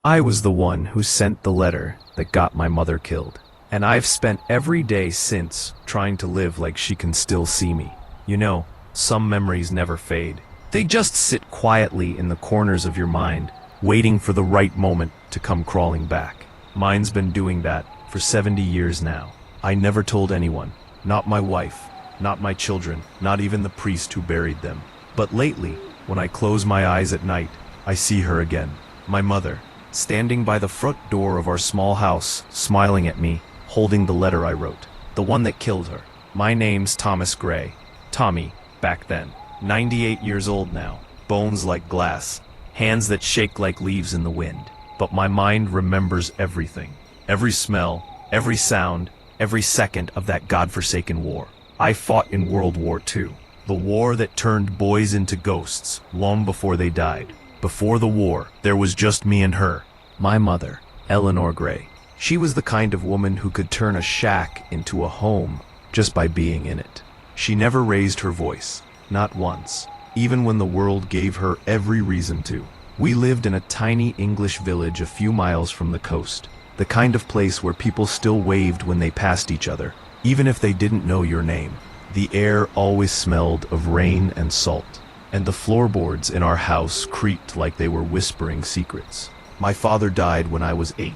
I was the one who sent the letter that got my mother killed. And I've spent every day since trying to live like she can still see me. You know, some memories never fade. They just sit quietly in the corners of your mind, waiting for the right moment to come crawling back. Mine's been doing that for 70 years now. I never told anyone, not my wife, not my children, not even the priest who buried them. But lately, when I close my eyes at night, I see her again. My mother, standing by the front door of our small house, smiling at me, holding the letter I wrote. The one that killed her. My name's Thomas Gray. Tommy, back then. 98 years old now. Bones like glass. Hands that shake like leaves in the wind. But my mind remembers everything. Every smell, every sound, every second of that godforsaken war. I fought in World War II. The war that turned boys into ghosts long before they died. Before the war, there was just me and her. My mother, Eleanor Gray. She was the kind of woman who could turn a shack into a home just by being in it. She never raised her voice, not once, even when the world gave her every reason to. We lived in a tiny English village a few miles from the coast, the kind of place where people still waved when they passed each other, even if they didn't know your name. The air always smelled of rain and salt, and the floorboards in our house creaked like they were whispering secrets. My father died when I was 8.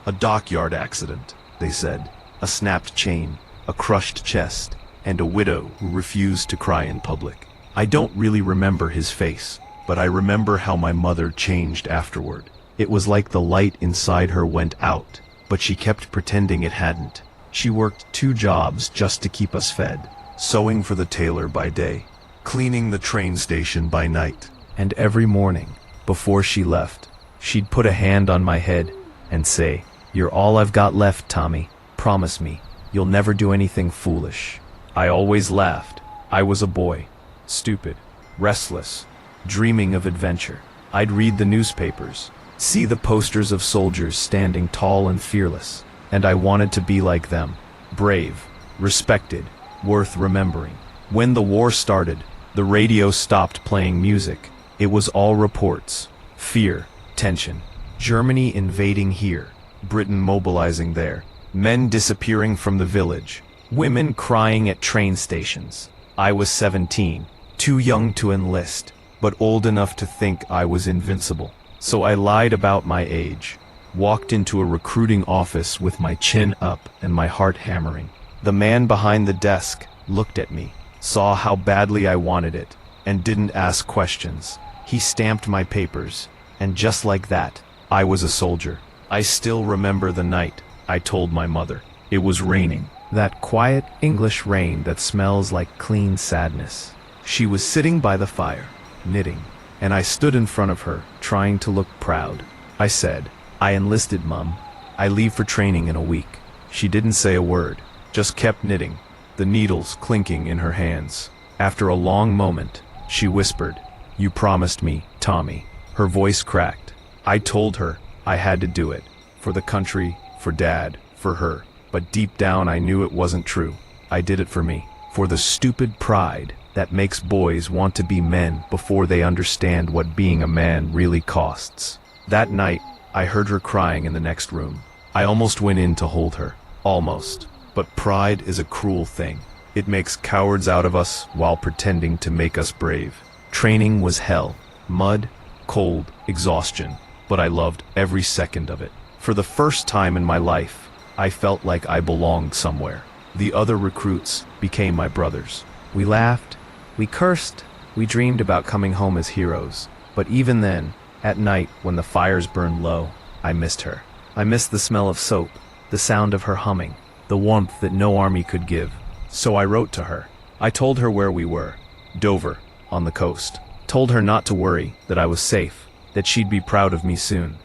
A dockyard accident, they said. A snapped chain, a crushed chest, and a widow who refused to cry in public. I don't really remember his face, but I remember how my mother changed afterward. It was like the light inside her went out, but she kept pretending it hadn't. She worked 2 jobs just to keep us fed, sewing for the tailor by day, cleaning the train station by night. And every morning, before she left, she'd put a hand on my head and say, "You're all I've got left, Tommy. Promise me, you'll never do anything foolish." I always laughed. I was a boy. Stupid. Restless. Dreaming of adventure. I'd read the newspapers. See the posters of soldiers standing tall and fearless. And I wanted to be like them. Brave. Respected. Worth remembering. When the war started, the radio stopped playing music. It was all reports. Fear. Tension. Germany invading here. Britain mobilizing there. Men disappearing from the village. Women crying at train stations. I was 17, too young to enlist, but old enough to think I was invincible. So I lied about my age, walked into a recruiting office with my chin up and my heart hammering. The man behind the desk looked at me, saw how badly I wanted it, and didn't ask questions. He stamped my papers, and just like that, I was a soldier. I still remember the night I told my mother. It was raining. That quiet English rain that smells like clean sadness. She was sitting by the fire, knitting, and I stood in front of her, trying to look proud. I said, "I enlisted, Mum. I leave for training in a week." She didn't say a word, just kept knitting, the needles clinking in her hands. After a long moment, she whispered, "You promised me, Tommy." Her voice cracked. I told her I had to do it. For the country, for Dad, for her. But deep down I knew it wasn't true. I did it for me. For the stupid pride that makes boys want to be men before they understand what being a man really costs. That night, I heard her crying in the next room. I almost went in to hold her. Almost. But pride is a cruel thing. It makes cowards out of us while pretending to make us brave. Training was hell. Mud, cold, exhaustion. But I loved every second of it. For the first time in my life, I felt like I belonged somewhere. The other recruits became my brothers. We laughed, we cursed, we dreamed about coming home as heroes. But even then, at night when the fires burned low, I missed her. I missed the smell of soap, the sound of her humming, the warmth that no army could give. So I wrote to her. I told her where we were. Dover, on the coast. Told her not to worry, that I was safe, that she'd be proud of me soon.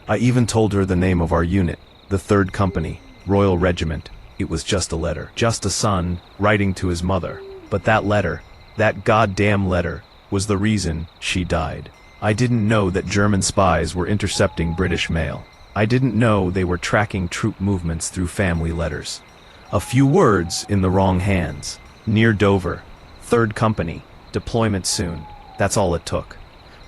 I even told her the name of our unit, the 3rd Company. Royal Regiment. It was just a letter. Just a son writing to his mother. But that letter, that goddamn letter, was the reason she died. I didn't know that German spies were intercepting British mail. I didn't know they were tracking troop movements through family letters. A few words in the wrong hands. Near Dover. 3rd Company. Deployment soon. That's all it took.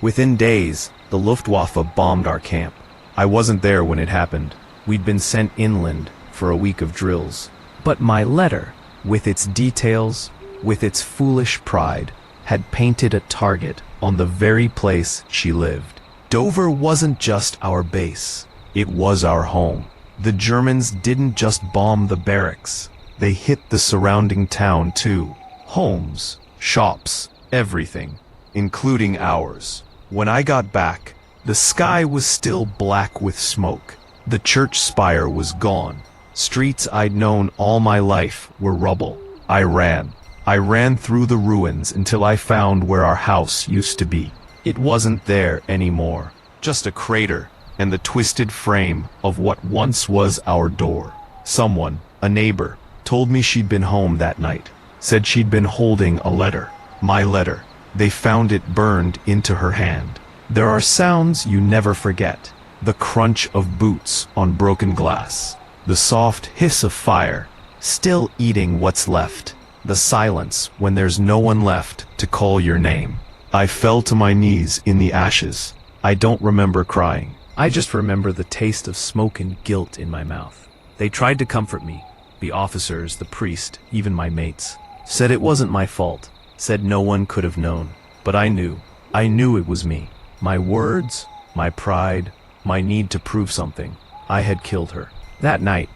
Within days, the Luftwaffe bombed our camp. I wasn't there when it happened. We'd been sent inland for a week of drills. But my letter, with its details, with its foolish pride, had painted a target on the very place she lived. Dover wasn't just our base. It was our home. The Germans didn't just bomb the barracks. They hit the surrounding town too. Homes, shops, everything, including ours. When I got back, the sky was still black with smoke. The church spire was gone. Streets I'd known all my life were rubble. I ran through the ruins until I found where our house used to be. It wasn't there anymore, just a crater and the twisted frame of what once was our door. Someone, a neighbor, told me she'd been home that night, said she'd been holding a letter. My letter. They found it burned into her hand. There are sounds you never forget. The crunch of boots on broken glass. The soft hiss of fire, still eating what's left. The silence when there's no one left to call your name. I fell to my knees in the ashes. I don't remember crying. I just remember the taste of smoke and guilt in my mouth. They tried to comfort me. The officers, the priest, even my mates. Said it wasn't my fault. Said no one could have known. But I knew. I knew it was me. My words, my pride, my need to prove something. I had killed her. That night,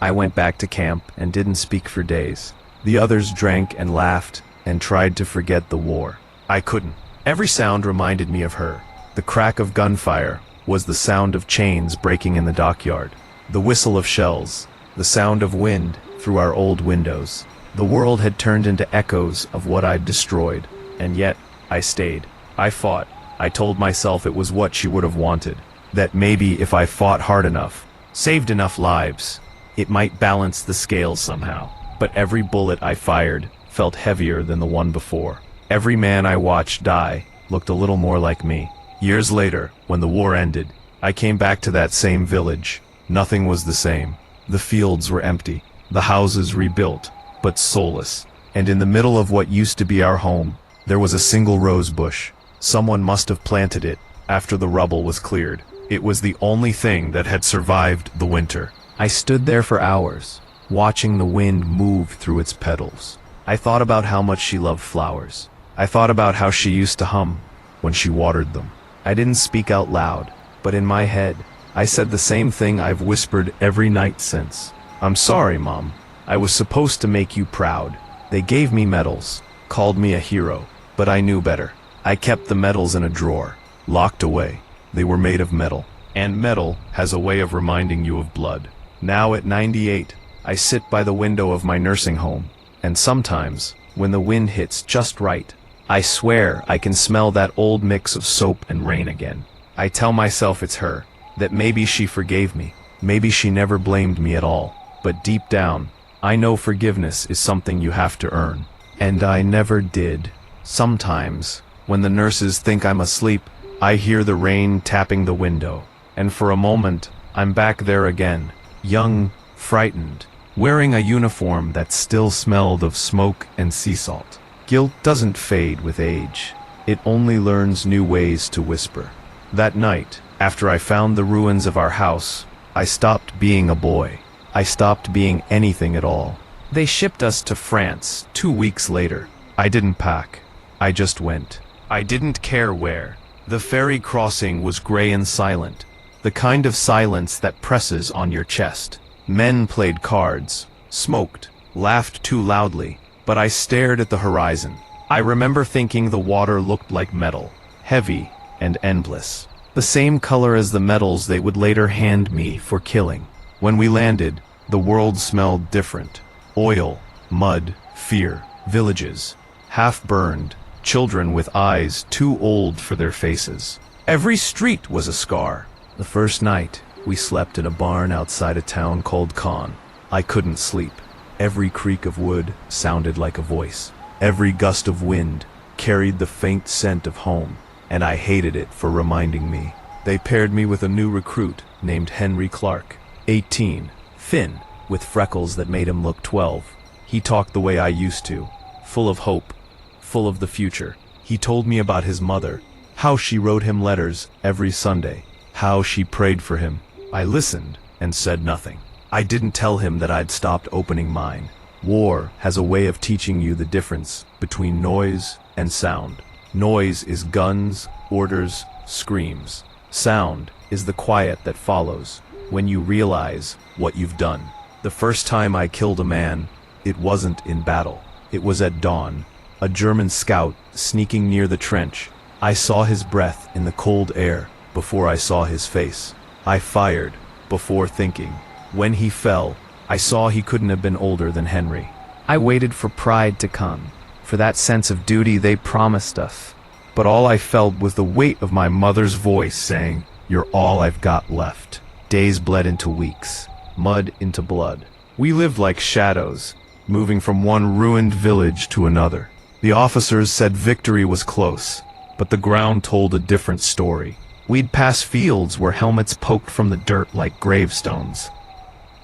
I went back to camp and didn't speak for days. The others drank and laughed and tried to forget the war. I couldn't. Every sound reminded me of her. The crack of gunfire was the sound of chains breaking in the dockyard. The whistle of shells, the sound of wind through our old windows. The world had turned into echoes of what I'd destroyed, and yet I stayed. I fought. I told myself it was what she would have wanted. That maybe if I fought hard enough, saved enough lives, it might balance the scales somehow. But every bullet I fired felt heavier than the one before. Every man I watched die looked a little more like me. Years later, when the war ended, I came back to that same village. Nothing was the same. The fields were empty, the houses rebuilt, but soulless. And in the middle of what used to be our home, there was a single rose bush. Someone must have planted it after the rubble was cleared. It was the only thing that had survived the winter. I stood there for hours, watching the wind move through its petals. I thought about how much she loved flowers. I thought about how she used to hum when she watered them. I didn't speak out loud, but in my head, I said the same thing I've whispered every night since. I'm sorry, Mom. I was supposed to make you proud. They gave me medals, called me a hero, but I knew better. I kept the medals in a drawer, locked away. They were made of metal, and metal has a way of reminding you of blood. Now at 98, I sit by the window of my nursing home, and sometimes, when the wind hits just right, I swear I can smell that old mix of soap and rain again. I tell myself it's her, that maybe she forgave me, maybe she never blamed me at all, but deep down, I know forgiveness is something you have to earn. And I never did. Sometimes, when the nurses think I'm asleep, I hear the rain tapping the window, and for a moment, I'm back there again, young, frightened, wearing a uniform that still smelled of smoke and sea salt. Guilt doesn't fade with age. It only learns new ways to whisper. That night, after I found the ruins of our house, I stopped being a boy. I stopped being anything at all. They shipped us to France 2 weeks later. I didn't pack. I just went. I didn't care where. The ferry crossing was gray and silent, the kind of silence that presses on your chest. Men played cards, smoked, laughed too loudly, but I stared at the horizon. I remember thinking the water looked like metal, heavy and endless. The same color as the medals they would later hand me for killing. When we landed, the world smelled different. Oil, mud, fear, villages, half-burned, children with eyes too old for their faces. Every street was a scar. The first night, we slept in a barn outside a town called Caen. I couldn't sleep. Every creak of wood sounded like a voice. Every gust of wind carried the faint scent of home, and I hated it for reminding me. They paired me with a new recruit named Henry Clark, 18, thin, with freckles that made him look 12. He talked the way I used to, full of hope, full of the future. He told me about his mother, how she wrote him letters every Sunday, how she prayed for him. I listened and said nothing. I didn't tell him that I'd stopped opening mine. War has a way of teaching you the difference between noise and sound. Noise is guns, orders, screams. Sound is the quiet that follows when you realize what you've done. The first time I killed a man, it wasn't in battle. It was at dawn. A German scout sneaking near the trench. I saw his breath in the cold air before I saw his face. I fired before thinking. When he fell, I saw he couldn't have been older than Henry. I waited for pride to come, for that sense of duty they promised us. But all I felt was the weight of my mother's voice saying, "You're all I've got left." Days bled into weeks, mud into blood. We lived like shadows, moving from one ruined village to another. The officers said victory was close, but the ground told a different story. We'd pass fields where helmets poked from the dirt like gravestones.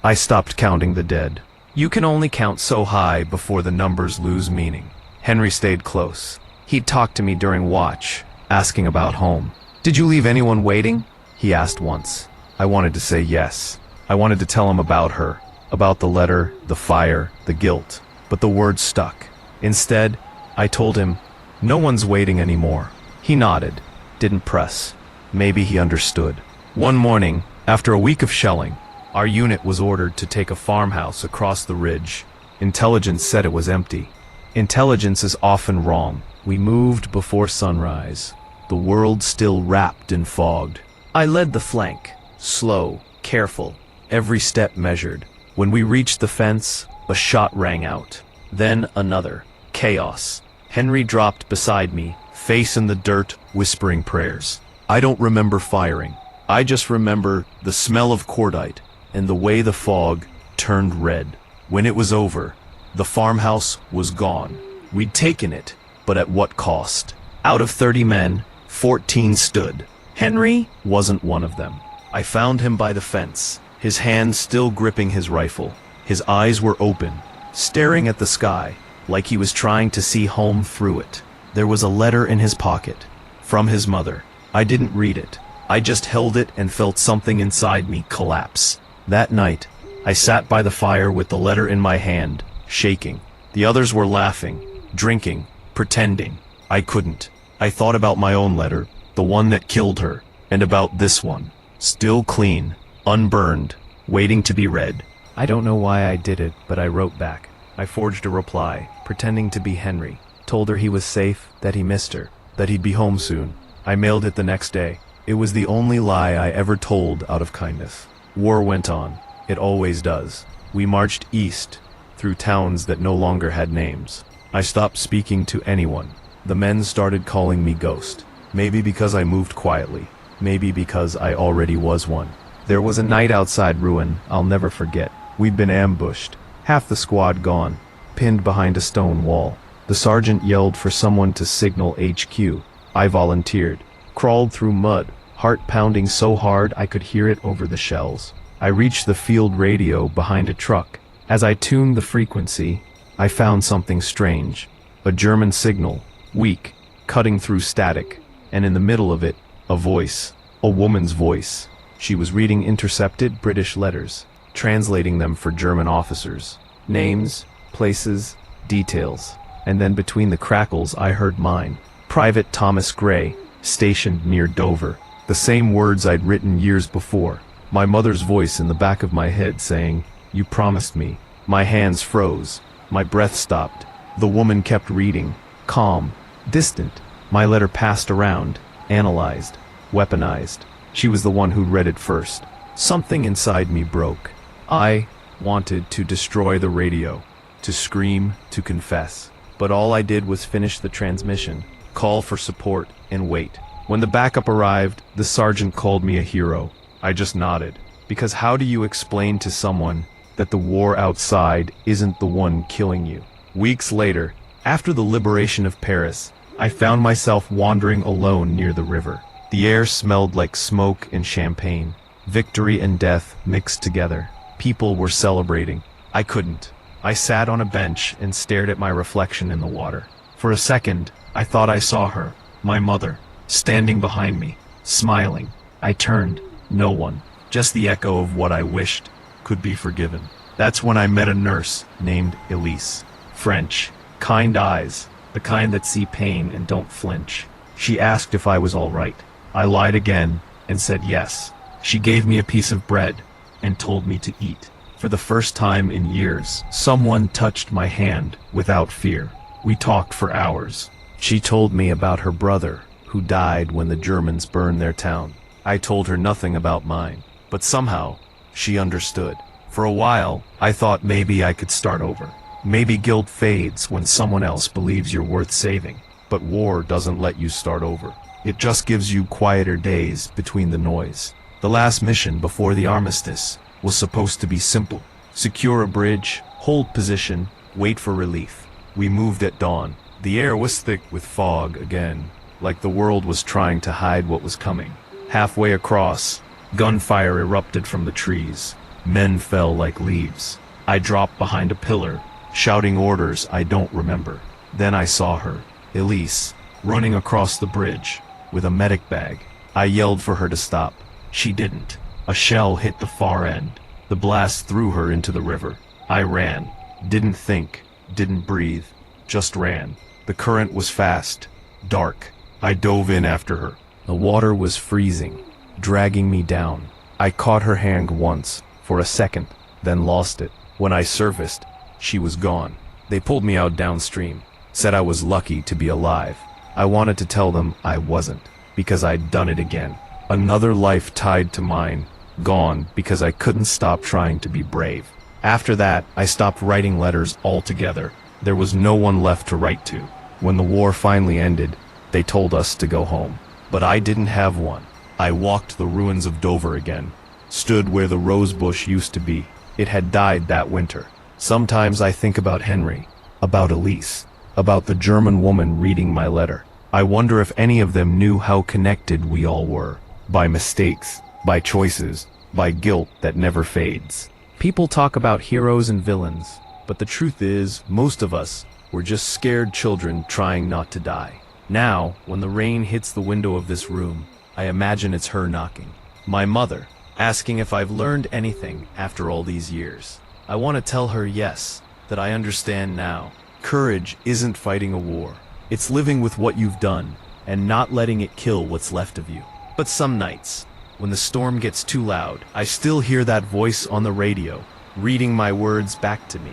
I stopped counting the dead. You can only count so high before the numbers lose meaning. Henry stayed close. He'd talk to me during watch, asking about home. "Did you leave anyone waiting?" he asked once. I wanted to say yes. I wanted to tell him about her, about the letter, the fire, the guilt. But the words stuck. Instead, I told him, "No one's waiting anymore." He nodded, didn't press. Maybe he understood. One morning, after a week of shelling, our unit was ordered to take a farmhouse across the ridge. Intelligence said it was empty. Intelligence is often wrong. We moved before sunrise, the world still wrapped in fog. I led the flank, slow, careful, every step measured. When we reached the fence, a shot rang out. Then another. Chaos. Henry dropped beside me, face in the dirt, whispering prayers. I don't remember firing. I just remember the smell of cordite and the way the fog turned red. When it was over, the farmhouse was gone. We'd taken it, but at what cost? Out of 30 men, 14 stood. Henry wasn't one of them. I found him by the fence, his hand still gripping his rifle. His eyes were open, staring at the sky, like he was trying to see home through it. There was a letter in his pocket, from his mother. I didn't read it. I just held it and felt something inside me collapse. That night, I sat by the fire with the letter in my hand, shaking. The others were laughing, drinking, pretending. I couldn't. I thought about my own letter, the one that killed her, and about this one, still clean, unburned, waiting to be read. I don't know why I did it, but I wrote back. I forged a reply, pretending to be Henry. Told her he was safe, that he missed her, that he'd be home soon. I mailed it the next day. It was the only lie I ever told out of kindness. War went on. It always does. We marched east, through towns that no longer had names. I stopped speaking to anyone. The men started calling me Ghost. Maybe because I moved quietly. Maybe because I already was one. There was a night outside Ruin I'll never forget. We'd been ambushed. Half the squad gone, pinned behind a stone wall. The sergeant yelled for someone to signal HQ. I volunteered. Crawled through mud, heart pounding so hard I could hear it over the shells. I reached the field radio behind a truck. As I tuned the frequency, I found something strange. A German signal, weak, cutting through static, and in the middle of it, a voice. A woman's voice. She was reading intercepted British letters, translating them for German officers. Names, places, details. And then between the crackles I heard mine. Private Thomas Gray, stationed near Dover. The same words I'd written years before. My mother's voice in the back of my head saying, "You promised me." My hands froze. My breath stopped. The woman kept reading, calm, distant. My letter passed around, analyzed, weaponized. She was the one who'd read it first. Something inside me broke. I wanted to destroy the radio, to scream, to confess. But all I did was finish the transmission, call for support, and wait. When the backup arrived, the sergeant called me a hero. I just nodded. Because how do you explain to someone that the war outside isn't the one killing you? Weeks later, after the liberation of Paris, I found myself wandering alone near the river. The air smelled like smoke and champagne. Victory and death mixed together. People were celebrating. I couldn't. I sat on a bench and stared at my reflection in the water. For a second, I thought I saw her, my mother, standing behind me, smiling. I turned. No one. Just the echo of what I wished could be forgiven. That's when I met a nurse named Elise. French. Kind eyes. The kind that see pain and don't flinch. She asked if I was all right. I lied again and said yes. She gave me a piece of bread and told me to eat. For the first time in years, someone touched my hand without fear. We talked for hours. She told me about her brother, who died when the Germans burned their town. I told her nothing about mine, but somehow she understood. For a while, I thought maybe I could start over. Maybe guilt fades when someone else believes you're worth saving. But war doesn't let you start over. It just gives you quieter days between the noise. The last mission before the armistice was supposed to be simple. Secure a bridge, hold position, wait for relief. We moved at dawn. The air was thick with fog again, like the world was trying to hide what was coming. Halfway across, gunfire erupted from the trees. Men fell like leaves. I dropped behind a pillar, shouting orders I don't remember. Then I saw her, Elise, running across the bridge with a medic bag. I yelled for her to stop. She didn't. A shell hit the far end. The blast threw her into the river. I ran. Didn't think. Didn't breathe. Just ran. The current was fast. Dark. I dove in after her. The water was freezing, dragging me down. I caught her hand once, for a second, then lost it. When I surfaced, she was gone. They pulled me out downstream, said I was lucky to be alive. I wanted to tell them I wasn't, because I'd done it again. Another life tied to mine, gone because I couldn't stop trying to be brave. After that, I stopped writing letters altogether. There was no one left to write to. When the war finally ended, they told us to go home. But I didn't have one. I walked the ruins of Dover again, stood where the rose bush used to be. It had died that winter. Sometimes I think about Henry, about Elise, about the German woman reading my letter. I wonder if any of them knew how connected we all were. By mistakes, by choices, by guilt that never fades. People talk about heroes and villains, but the truth is, most of us were just scared children trying not to die. Now, when the rain hits the window of this room, I imagine it's her knocking. My mother, asking if I've learned anything after all these years. I want to tell her yes, that I understand now. Courage isn't fighting a war. It's living with what you've done, and not letting it kill what's left of you. But some nights, when the storm gets too loud, I still hear that voice on the radio, reading my words back to me,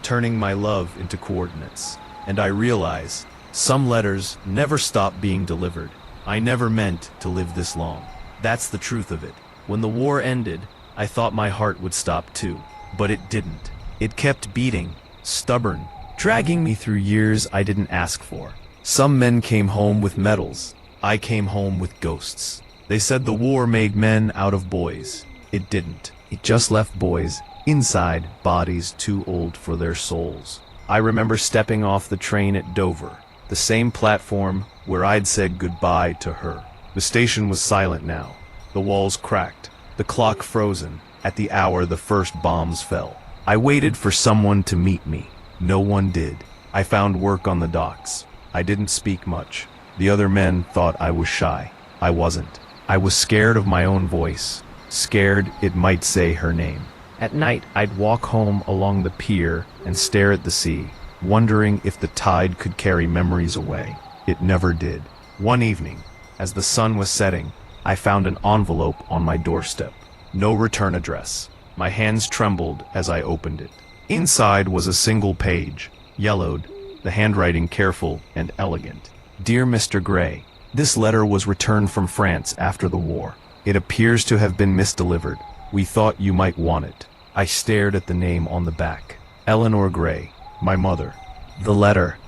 turning my love into coordinates. And I realize, some letters never stop being delivered. I never meant to live this long. That's the truth of it. When the war ended, I thought my heart would stop too. But it didn't. It kept beating, stubborn, dragging me through years I didn't ask for. Some men came home with medals. I came home with ghosts. They said the war made men out of boys. It didn't. It just left boys inside bodies too old for their souls. I remember stepping off the train at Dover, the same platform where I'd said goodbye to her. The station was silent now. The walls cracked, the clock frozen. At the hour the first bombs fell. I waited for someone to meet me. No one did. I found work on the docks. I didn't speak much. The other men thought I was shy. I wasn't. I was scared of my own voice, scared it might say her name. At night, I'd walk home along the pier and stare at the sea, wondering if the tide could carry memories away. It never did. One evening, as the sun was setting, I found an envelope on my doorstep. No return address. My hands trembled as I opened it. Inside was a single page, yellowed, the handwriting careful and elegant. Dear Mr. Gray, this letter was returned from France after the war. It appears to have been misdelivered. We thought you might want it. I stared at the name on the back. Eleanor Gray, my mother. The letter,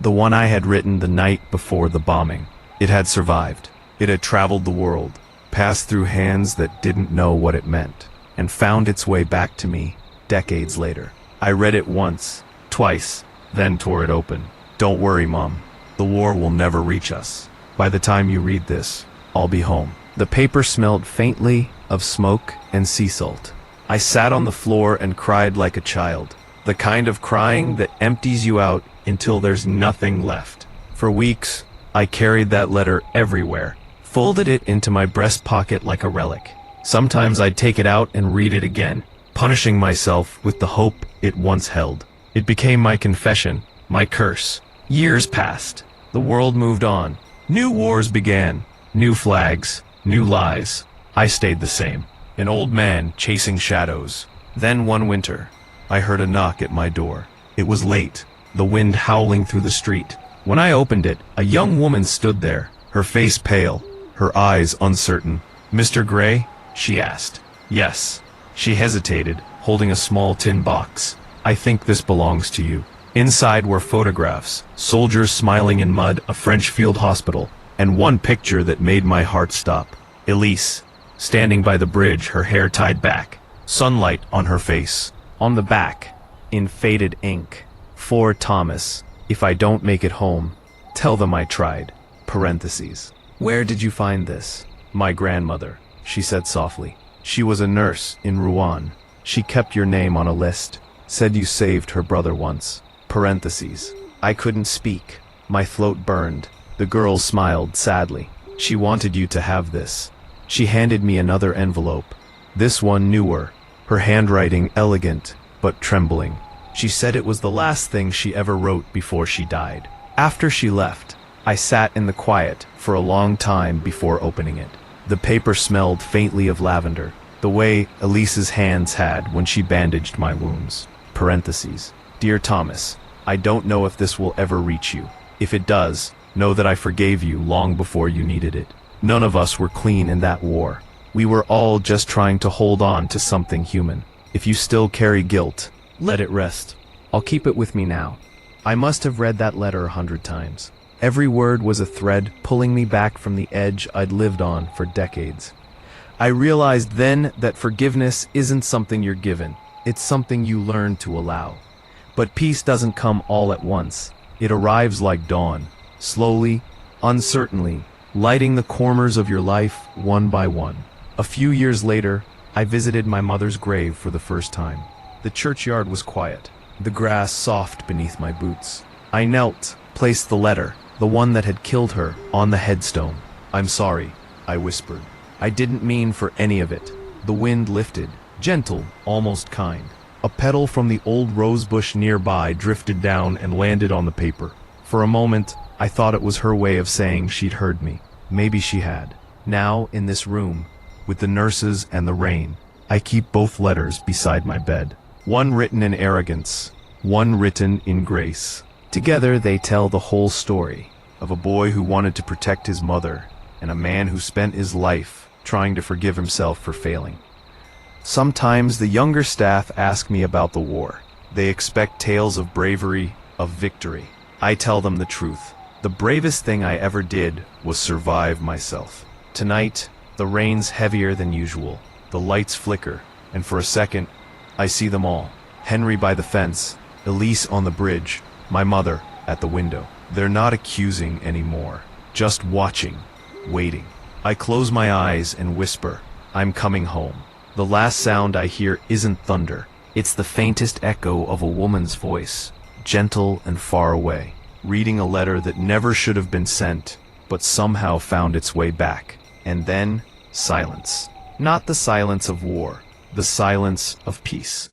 the one I had written the night before the bombing. It had survived. It had traveled the world, passed through hands that didn't know what it meant, and found its way back to me decades later. I read it once, twice, then tore it open. Don't worry, Mom. The war will never reach us. By the time you read this, I'll be home. The paper smelled faintly of smoke and sea salt. I sat on the floor and cried like a child. The kind of crying that empties you out until there's nothing left. For weeks, I carried that letter everywhere, folded it into my breast pocket like a relic. Sometimes I'd take it out and read it again, punishing myself with the hope it once held. It became my confession, my curse. Years passed. The world moved on. New wars began. New flags. New lies. I stayed the same. An old man chasing shadows. Then one winter, I heard a knock at my door. It was late, the wind howling through the street. When I opened it, a young woman stood there, her face pale, her eyes uncertain. "Mr. Gray?" she asked. "Yes." She hesitated, holding a small tin box. "I think this belongs to you." Inside were photographs, soldiers smiling in mud, a French field hospital, and one picture that made my heart stop. Elise, standing by the bridge, her hair tied back, sunlight on her face. On the back, in faded ink, "For Thomas, if I don't make it home, tell them I tried." Parentheses. "Where did you find this?" "My grandmother," she said softly. "She was a nurse in Rouen. She kept your name on a list. Said you saved her brother once." Parentheses. I couldn't speak. My throat burned. The girl smiled sadly. "She wanted you to have this." She handed me another envelope. This one newer, her handwriting elegant, but trembling. She said it was the last thing she ever wrote before she died. After she left, I sat in the quiet for a long time before opening it. The paper smelled faintly of lavender, the way Elise's hands had when she bandaged my wounds. Parentheses. "Dear Thomas, I don't know if this will ever reach you. If it does, know that I forgave you long before you needed it. None of us were clean in that war. We were all just trying to hold on to something human. If you still carry guilt, let it rest. I'll keep it with me now." I must have read that letter 100 times. Every word was a thread pulling me back from the edge I'd lived on for decades. I realized then that forgiveness isn't something you're given. It's something you learn to allow. But peace doesn't come all at once. It arrives like dawn, slowly, uncertainly, lighting the corners of your life one by one. A few years later, I visited my mother's grave for the first time. The churchyard was quiet, the grass soft beneath my boots. I knelt, placed the letter, the one that had killed her, on the headstone. "I'm sorry," I whispered. "I didn't mean for any of it." The wind lifted, gentle, almost kind. A petal from the old rosebush nearby drifted down and landed on the paper. For a moment, I thought it was her way of saying she'd heard me. Maybe she had. Now, in this room, with the nurses and the rain, I keep both letters beside my bed. One written in arrogance, one written in grace. Together they tell the whole story of a boy who wanted to protect his mother and a man who spent his life trying to forgive himself for failing. Sometimes the younger staff ask me about the war. They expect tales of bravery, of victory. I tell them the truth. The bravest thing I ever did was survive myself. Tonight, the rain's heavier than usual. The lights flicker, and for a second, I see them all. Henry by the fence, Elise on the bridge, my mother at the window. They're not accusing anymore, just watching, waiting. I close my eyes and whisper, "I'm coming home." The last sound I hear isn't thunder. It's the faintest echo of a woman's voice, gentle and far away, reading a letter that never should have been sent, but somehow found its way back. And then, silence. Not the silence of war, the silence of peace.